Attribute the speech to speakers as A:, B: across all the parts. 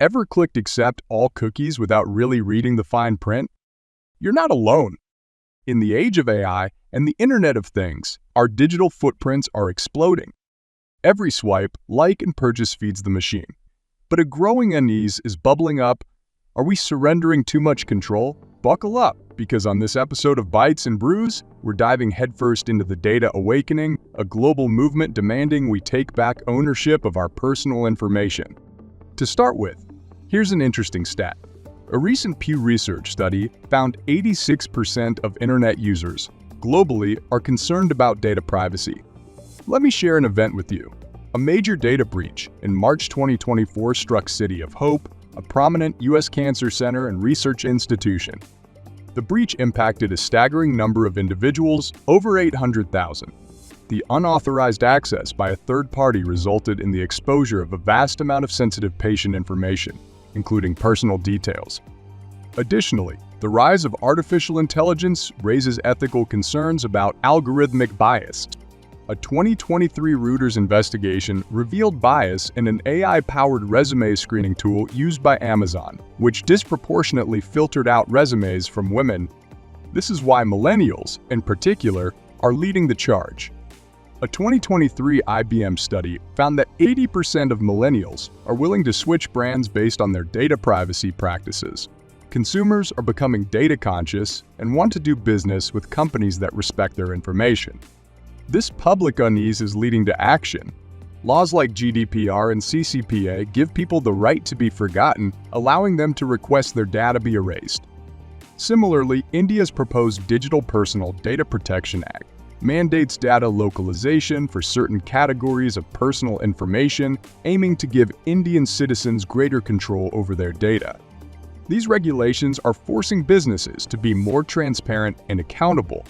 A: Ever clicked accept all cookies without really reading the fine print? You're not alone. In the age of AI and the Internet of Things, our digital footprints are exploding. Every swipe, like, and purchase feeds the machine. But a growing unease is bubbling up. Are we surrendering too much control? Buckle up, because on this episode of Bytes and Brews, we're diving headfirst into the data awakening, a global movement demanding we take back ownership of our personal information. To start with, here's an interesting stat. A recent Pew Research study found 86% of Internet users globally are concerned about data privacy. Let me share an event with you. A major data breach in March 2024 struck City of Hope, a prominent U.S. cancer center and research institution. The breach impacted a staggering number of individuals, over 800,000. The unauthorized access by a third party resulted in the exposure of a vast amount of sensitive patient information, including personal details. Additionally, the rise of artificial intelligence raises ethical concerns about algorithmic bias. A 2023 Reuters investigation revealed bias in an AI-powered resume screening tool used by Amazon, which disproportionately filtered out resumes from women. This is why millennials, in particular, are leading the charge. A 2023 IBM study found that 80% of millennials are willing to switch brands based on their data privacy practices. Consumers are becoming data conscious and want to do business with companies that respect their information. This public unease is leading to action. Laws like GDPR and CCPA give people the right to be forgotten, allowing them to request their data be erased. Similarly, India's proposed Digital Personal Data Protection Act mandates data localization for certain categories of personal information, aiming to give Indian citizens greater control over their data. These regulations are forcing businesses to be more transparent and accountable.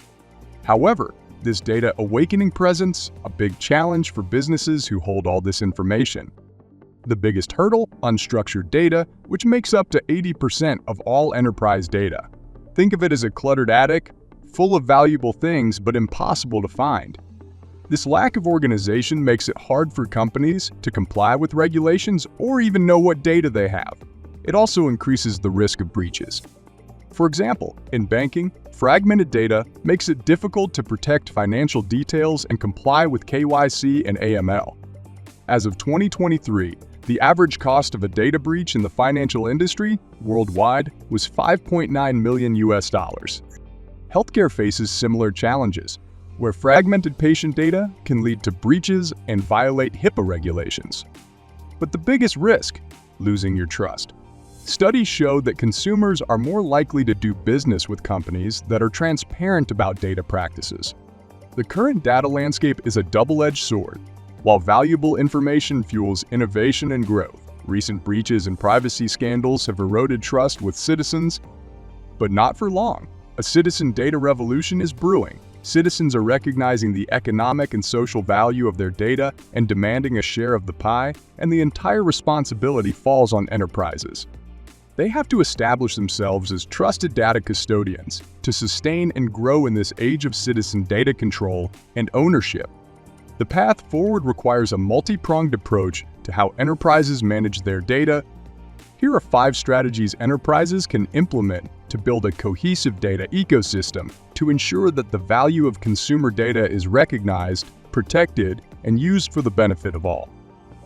A: However, this data awakening presents a big challenge for businesses who hold all this information. The biggest hurdle, unstructured data, which makes up to 80% of all enterprise data. Think of it as a cluttered attic, full of valuable things but impossible to find. This lack of organization makes it hard for companies to comply with regulations or even know what data they have. It also increases the risk of breaches. For example, in banking, fragmented data makes it difficult to protect financial details and comply with KYC and AML. As of 2023, the average cost of a data breach in the financial industry worldwide was $5.9 million. Healthcare faces similar challenges, where fragmented patient data can lead to breaches and violate HIPAA regulations. But the biggest risk? Losing your trust. Studies show that consumers are more likely to do business with companies that are transparent about data practices. The current data landscape is a double-edged sword. While valuable information fuels innovation and growth, recent breaches and privacy scandals have eroded trust with citizens, but not for long. A citizen data revolution is brewing. Citizens are recognizing the economic and social value of their data and demanding a share of the pie, and the entire responsibility falls on enterprises. They have to establish themselves as trusted data custodians to sustain and grow in this age of citizen data control and ownership. The path forward requires a multi-pronged approach to how enterprises manage their data. Here are 5 strategies enterprises can implement to build a cohesive data ecosystem to ensure that the value of consumer data is recognized, protected, and used for the benefit of all.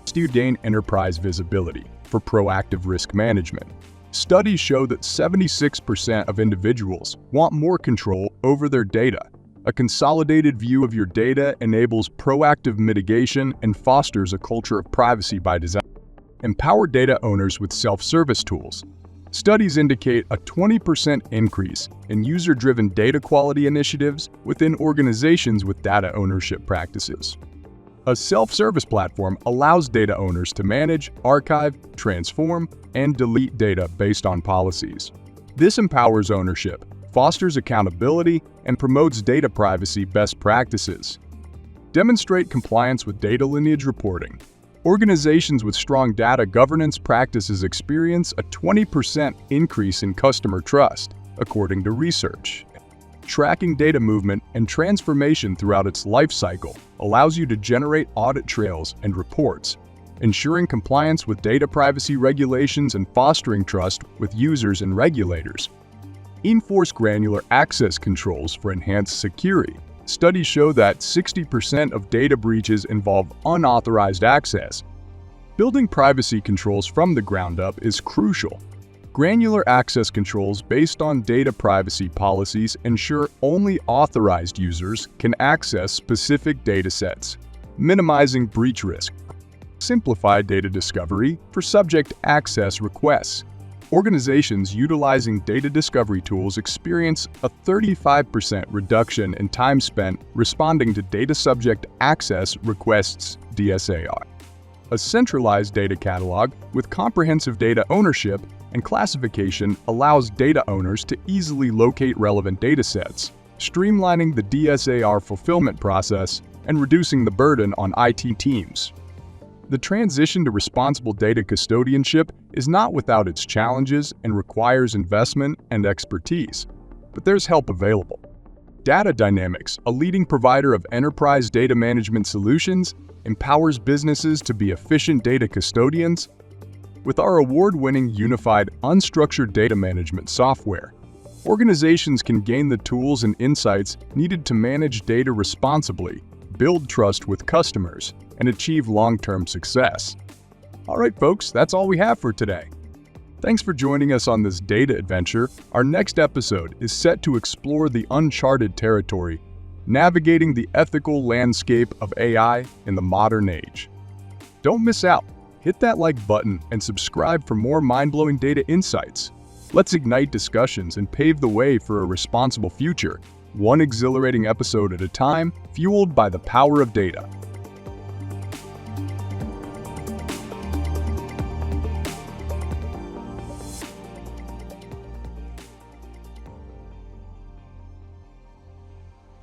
A: To gain enterprise visibility for proactive risk management. Studies show that 76% of individuals want more control over their data. A consolidated view of your data enables proactive mitigation and fosters a culture of privacy by design. Empower data owners with self-service tools. Studies indicate a 20% increase in user-driven data quality initiatives within organizations with data ownership practices. A self-service platform allows data owners to manage, archive, transform, and delete data based on policies. This empowers ownership, fosters accountability, and promotes data privacy best practices. Demonstrate compliance with data lineage reporting. Organizations with strong data governance practices experience a 20% increase in customer trust, according to research. Tracking data movement and transformation throughout its life cycle allows you to generate audit trails and reports, ensuring compliance with data privacy regulations and fostering trust with users and regulators. Enforce granular access controls for enhanced security. Studies show that 60% of data breaches involve unauthorized access. Building privacy controls from the ground up is crucial. Granular access controls based on data privacy policies ensure only authorized users can access specific datasets, minimizing breach risk. Simplify data discovery for subject access requests. Organizations utilizing data discovery tools experience a 35% reduction in time spent responding to data subject access requests (DSAR). A centralized data catalog with comprehensive data ownership and classification allows data owners to easily locate relevant datasets, streamlining the DSAR fulfillment process and reducing the burden on IT teams. The transition to responsible data custodianship is not without its challenges and requires investment and expertise, but there's help available. Data Dynamics, a leading provider of enterprise data management solutions, empowers businesses to be efficient data custodians. With our award-winning unified unstructured data management software, organizations can gain the tools and insights needed to manage data responsibly, build trust with customers, and achieve long-term success. All right, folks, that's all we have for today. Thanks for joining us on this data adventure. Our next episode is set to explore the uncharted territory, navigating the ethical landscape of AI in the modern age. Don't miss out. Hit that like button and subscribe for more mind-blowing data insights. Let's ignite discussions and pave the way for a responsible future, one exhilarating episode at a time, fueled by the power of data.